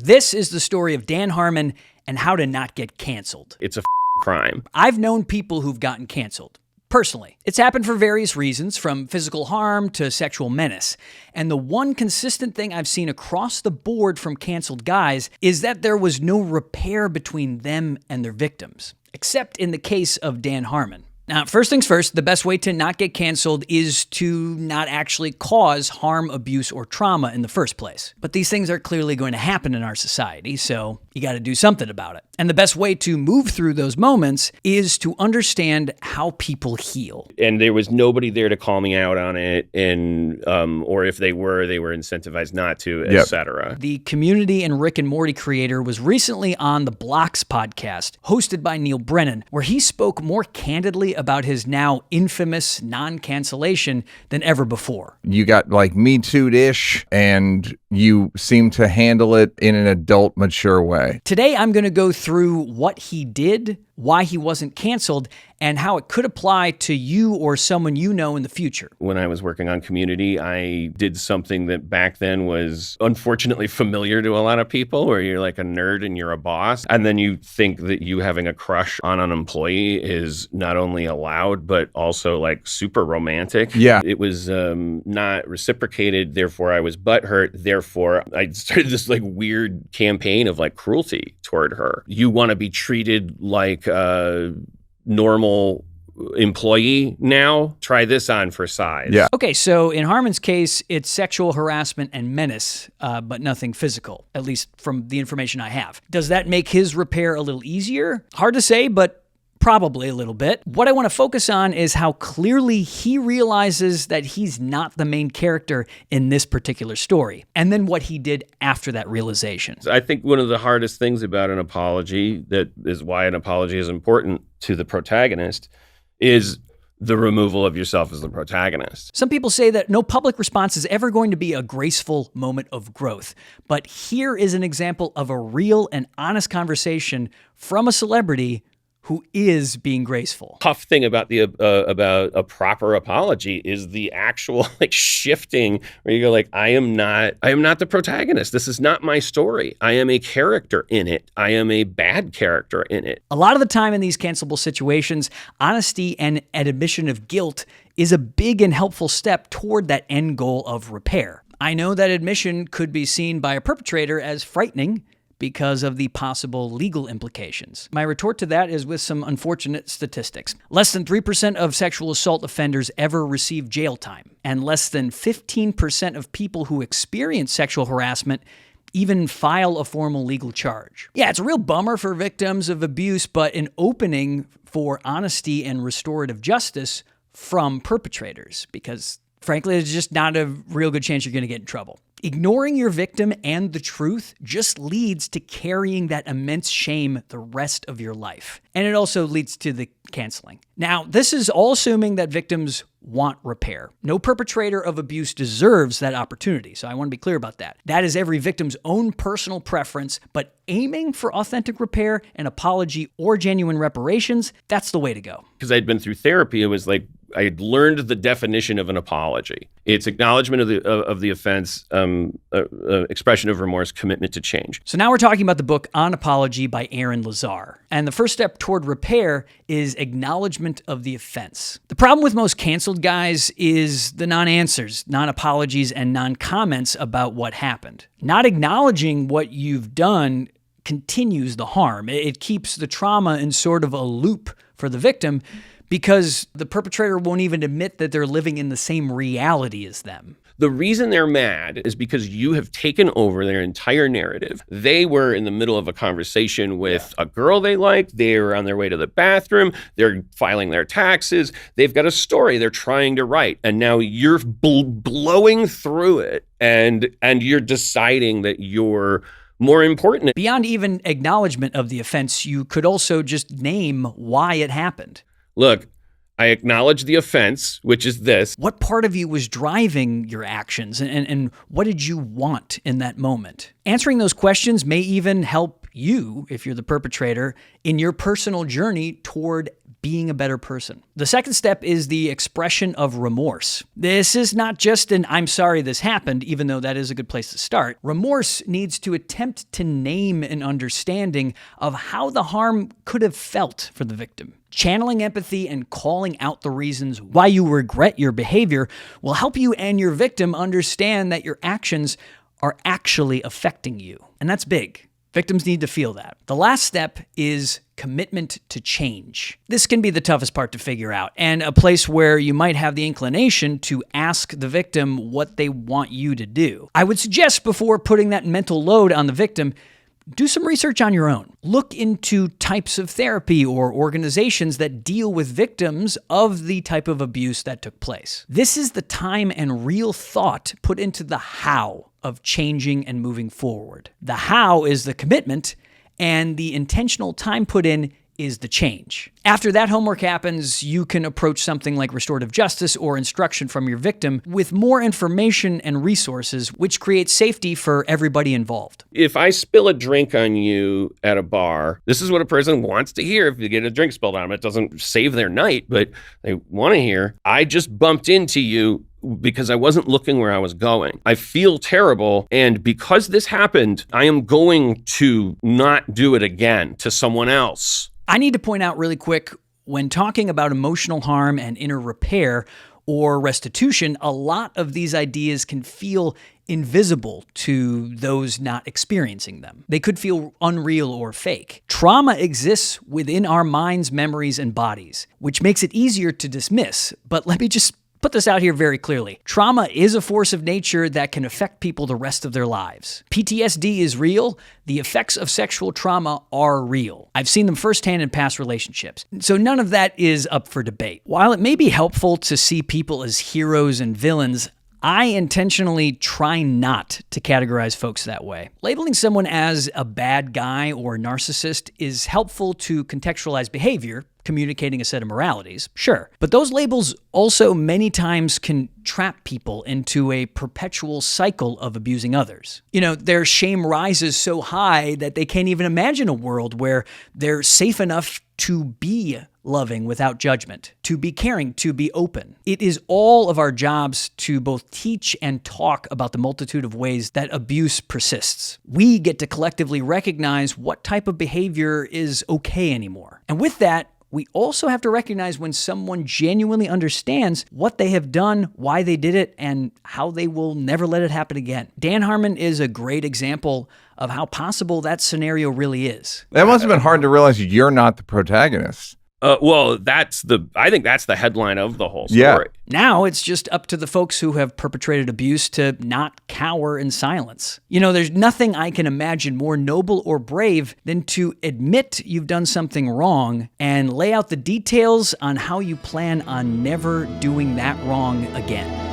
This is the story of Dan Harmon and how to not get canceled. It's a crime. I've known people who've gotten canceled. Personally, it's happened for various reasons, from physical harm to sexual menace. And the one consistent thing I've seen across the board from canceled guys is that there was no repair between them and their victims, except in the case of Dan Harmon. Now, first things first, the best way to not get canceled is to not actually cause harm, abuse, or trauma in the first place. But these things are clearly going to happen in our society, so you got to do something about it. And the best way to move through those moments is to understand how people heal. And there was nobody there to call me out on it, and or if they were incentivized not to, etc. The Community and Rick and Morty creator was recently on the Blocks podcast, hosted by Neil Brennan, where he spoke more candidly about his now infamous non-cancellation than ever before. You got like Me Too-ish, and you seem to handle it in an adult, mature way. Today, I'm going to go through what he did, why he wasn't canceled, and how it could apply to you or someone you know in the future. When I was working on Community, I did something that back then was unfortunately familiar to a lot of people, where you're like a nerd and you're a boss, and then you think that you having a crush on an employee is not only allowed, but also like super romantic. Yeah. It was not reciprocated, therefore I was butthurt, therefore I started this like weird campaign of like cruelty toward her. You want to be treated like a normal employee now? Try this on for size. Yeah. Okay, so in Harmon's case, it's sexual harassment and menace, but nothing physical, at least from the information I have. Does that make his repair a little easier? Hard to say, but probably a little bit. What I want to focus on is how clearly he realizes that he's not the main character in this particular story, and then what he did after that realization. I think one of the hardest things about an apology, that is why an apology is important to the protagonist, is the removal of yourself as the protagonist. Some people say that no public response is ever going to be a graceful moment of growth, but here is an example of a real and honest conversation from a celebrity who is being graceful. Tough thing about about a proper apology is the actual like shifting, where you go like, I am not the protagonist. This is not my story. I am a character in it. I am a bad character in it. A lot of the time in these cancelable situations, honesty and an admission of guilt is a big and helpful step toward that end goal of repair. I know that admission could be seen by a perpetrator as frightening because of the possible legal implications. My retort to that is with some unfortunate statistics. Less than 3% of sexual assault offenders ever receive jail time, and less than 15% of people who experience sexual harassment even file a formal legal charge. Yeah, it's a real bummer for victims of abuse, but an opening for honesty and restorative justice from perpetrators, because frankly, there's just not a real good chance you're going to get in trouble. Ignoring your victim and the truth just leads to carrying that immense shame the rest of your life. And it also leads to the canceling. Now, this is all assuming that victims want repair. No perpetrator of abuse deserves that opportunity, so I want to be clear about that. That is every victim's own personal preference, but aiming for authentic repair, an apology, or genuine reparations, that's the way to go. Because I'd been through therapy, it was like I had learned the definition of an apology. It's acknowledgement of the offense, expression of remorse, commitment to change. So now we're talking about the book On Apology by Aaron Lazar. And the first step toward repair is acknowledgement of the offense. The problem with most canceled guys is the non-answers, non-apologies, and non-comments about what happened. Not acknowledging what you've done continues the harm. It keeps the trauma in sort of a loop for the victim, because the perpetrator won't even admit that they're living in the same reality as them. The reason they're mad is because you have taken over their entire narrative. They were in the middle of a conversation with a girl they liked. They were on their way to the bathroom. They're filing their taxes. They've got a story they're trying to write. And now you're blowing through it, and you're deciding that you're more important. Beyond even acknowledgement of the offense, you could also just name why it happened. Look, I acknowledge the offense, which is this. What part of you was driving your actions, and what did you want in that moment? Answering those questions may even help you, if you're the perpetrator, in your personal journey toward being a better person. The second step is the expression of remorse. This is not just an "I'm sorry this happened," even though that is a good place to start. Remorse needs to attempt to name an understanding of how the harm could have felt for the victim. Channeling empathy and calling out the reasons why you regret your behavior will help you and your victim understand that your actions are actually affecting you. And that's big. Victims need to feel that. The last step is commitment to change. This can be the toughest part to figure out, and a place where you might have the inclination to ask the victim what they want you to do. I would suggest, before putting that mental load on the victim, do some research on your own. Look into types of therapy or organizations that deal with victims of the type of abuse that took place. This is the time and real thought put into the how of changing and moving forward. The how is the commitment, and the intentional time put in is the change. After that homework happens, you can approach something like restorative justice or instruction from your victim with more information and resources, which creates safety for everybody involved. If I spill a drink on you at a bar, this is what a person wants to hear. If you get a drink spilled on them, it doesn't save their night, but they want to hear, "I just bumped into you because I wasn't looking where I was going. I feel terrible. And because this happened, I am going to not do it again to someone else." I need to point out really quick, when talking about emotional harm and inner repair or restitution, a lot of these ideas can feel invisible to those not experiencing them. They could feel unreal or fake. Trauma exists within our minds, memories, and bodies, which makes it easier to dismiss. But let me just put this out here very clearly. Trauma is a force of nature that can affect people the rest of their lives. PTSD is real. The effects of sexual trauma are real. I've seen them firsthand in past relationships. So none of that is up for debate. While it may be helpful to see people as heroes and villains, I intentionally try not to categorize folks that way. Labeling someone as a bad guy or narcissist is helpful to contextualize behavior, communicating a set of moralities, sure. But those labels also many times can trap people into a perpetual cycle of abusing others. Their shame rises so high that they can't even imagine a world where they're safe enough to be loving without judgment, to be caring, to be open. It is all of our jobs to both teach and talk about the multitude of ways that abuse persists. We get to collectively recognize what type of behavior is okay anymore. And with that, we also have to recognize when someone genuinely understands what they have done, why they did it, and how they will never let it happen again. Dan Harmon is a great example of how possible that scenario really is. That must have been hard to realize you're not the protagonist. Well, I think that's the headline of the whole story. Yeah. Now it's just up to the folks who have perpetrated abuse to not cower in silence. There's nothing I can imagine more noble or brave than to admit you've done something wrong and lay out the details on how you plan on never doing that wrong again.